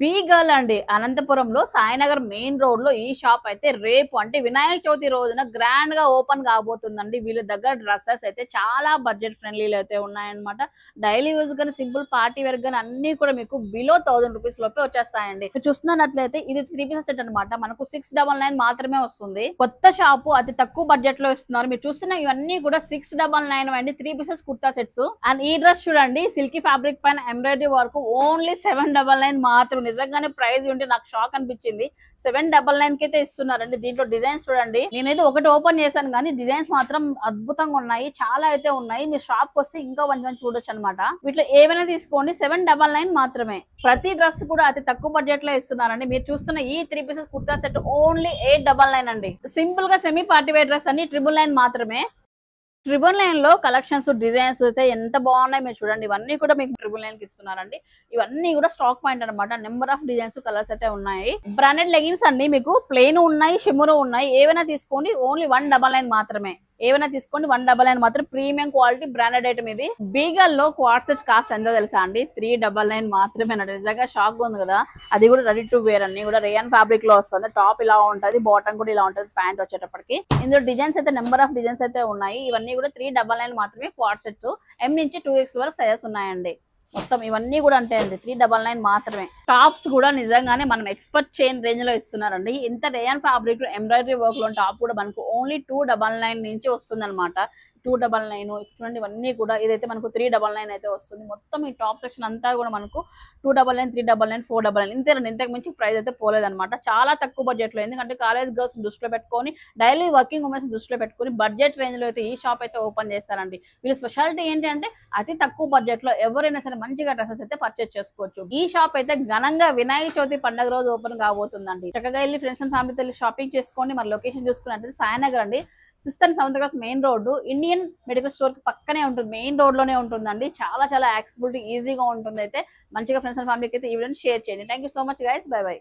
B girl అండి అనంతపురంలో Sainagar main road లో ఈ షాప్ అయితే రేపు అంటే వినాయక చవితి రోజున గ్రాండ్ గా ఓపెన్ కాబోతుందండి. వీళ్ళ దగ్గర డ్రెస్సెస్ అయితే చాలా బడ్జెట్ ఫ్రెండ్లీలు అయితే ఉన్నాయన్నమాట. డైలీ యూజ్ గానీ సింపుల్ పార్టీ వేర్ గానీ అన్ని కూడా మీకు బిలో 1000 రూపీస్ లోపే వచ్చేస్తాయండి. చూస్తున్నట్లయితే ఇది 3 పీసెస్ సెట్ అనమాట. మనకు 699 మాత్రమే వస్తుంది. కొత్త షాపు అతి తక్కువ బడ్జెట్ లో ఇస్తున్నారు. మీరు చూస్తున్న ఇవన్నీ కూడా 699 అండి. 3 పీసెస్ కుర్తా సెట్స్. అండ్ ఈ డ్రెస్ చూడండి సిల్కీ ఫ్యాబ్రిక్ పైన ఎంబ్రాయిడరీ వర్క్ ఓన్లీ 799 మాత్రం. నిజంగానే ప్రైస్ ఉంటే నాకు షాక్ అనిపించింది. 799 కి అయితే ఇస్తున్నారండి. దీంట్లో డిజైన్స్ చూడండి. నేనైతే ఒకటి ఓపెన్ చేశాను కానీ డిజైన్స్ మాత్రం అద్భుతంగా ఉన్నాయి. చాలా అయితే ఉన్నాయి. మీరు షాప్ కి వస్తే ఇంకా మంచి మంచి చూడొచ్చు అనమాట. వీటిలో ఏమైనా తీసుకోండి 799 మాత్రమే. ప్రతి డ్రెస్ కూడా అతి తక్కువ బడ్జెట్ లో ఇస్తున్నారండి. మీరు చూస్తున్న ఈ 3 పీసెస్ కుర్తా సెట్ ఓన్లీ 899 అండి. సింపుల్ గా సెమీ పార్టీ వేర్ డ్రెస్ అన్ని 999 మాత్రమే. 999 లో కలెక్షన్స్ డిజైన్స్ అయితే ఎంత బాగున్నాయి మీరు చూడండి. ఇవన్నీ కూడా మీకు 999 కి ఇస్తున్నారండి. ఇవన్నీ కూడా స్టాక్ పాయింట్ అనమాట. నెంబర్ ఆఫ్ డిజైన్స్ కలర్స్ అయితే ఉన్నాయి. బ్రాండెడ్ లెగిన్స్ అండి. మీకు ప్లెయిన్ ఉన్నాయి, షిమ్మర్ ఉన్నాయి. ఏవైనా తీసుకోండి ఓన్లీ 199 మాత్రమే. ఏమైనా తీసుకోండి 199 మాత్రం. ప్రీమియం క్వాలిటీ బ్రాండెడ్ ఐటమ్ ఇది. బీగల్ లో క్వాడ్ సెట్ కాస్ట్ ఎంతో తెలుసా అండి? 399 మాత్రమే. నిజంగా షాక్ ఉంది కదా. అది కూడా రెడీ టు వేర్ అన్ని కూడా రేయన్ ఫ్యాబ్రిక్ లో వస్తుంది. టాప్ ఇలా ఉంటది, బాటమ్ కూడా ఇలా ఉంటది ప్యాంట్ వచ్చేటప్పటికి. ఇందులో డిజైన్స్ అయితే నెంబర్ ఆఫ్ డిజైన్స్ అయితే ఉన్నాయి. ఇవన్నీ కూడా 399 మాత్రమే. క్వాడ్ సెట్ M నుంచి 2X వరకు సైజెస్ ఉన్నాయండి. మొత్తం ఇవన్నీ కూడా అంటే అండి 399 మాత్రమే. టాప్స్ కూడా నిజంగానే మనం ఎక్స్పర్ట్ చైన్ రేంజ్ లో ఇస్తున్నారండి. ఇంత రేయన్ ఫ్యాబ్రిక్ ఎంబ్రాయిడరీ వర్క్ లో టాప్ కూడా మనకు ఓన్లీ 299 నుంచి వస్తుంది అనమాట. 299 చూడండి. ఇవన్నీ కూడా ఇదైతే మనకు 399 అయితే వస్తుంది. మొత్తం ఈ టాప్ సెక్షన్ అంతా కూడా మనకు 299, 399, 499 ఇంతేనండి. ఇంతకు మించి ప్రైస్ అయితే పోలేదన్నమాట. చాలా తక్కువ బడ్జెట్ లో. ఎందుకంటే కాలేజ్ గర్ల్స్ దృష్టిలో పెట్టుకొని డైలీ వర్కింగ్ ఉమెన్స్ దృష్టిలో పెట్టుకొని బడ్జెట్ రేంజ్ లో అయితే ఈ షాప్ అయితే ఓపెన్ చేస్తారండి. వీళ్ళ స్పెషాలిటీ ఏంటి అంటే అతి తక్కువ బడ్జెట్ లో ఎవరైనా సరే మంచిగా డ్రెస్సెస్ అయితే పర్చేస్ చేసుకోవచ్చు. ఈ షాప్ అయితే ఘనంగా వినాయక చవితి పండుగ రోజు ఓపెన్ కాబోతుందండి. చక్కగా వెళ్ళి ఫ్రెండ్స్ అండ్ ఫ్యామిలీతో వెళ్ళి షాపింగ్ చేసుకోండి. మరి లొకేషన్ చూసుకున్నట్లయితే సాయినగర్ అండి. 6th and 7th class main road Indian medical store కి పక్కనే ఉంటుంది. మెయిన్ రోడ్ లోనే ఉంటుందండి. చాలా యాక్సెసిబిలిటీ ఈజీగా ఉంటుంది. అయితే మంచిగా ఫ్రెండ్స్ అండ్ ఫ్యామిలీకి అయితే ఈ వీడియోని షేర్ చేయండి. Thank you so much guys. By by.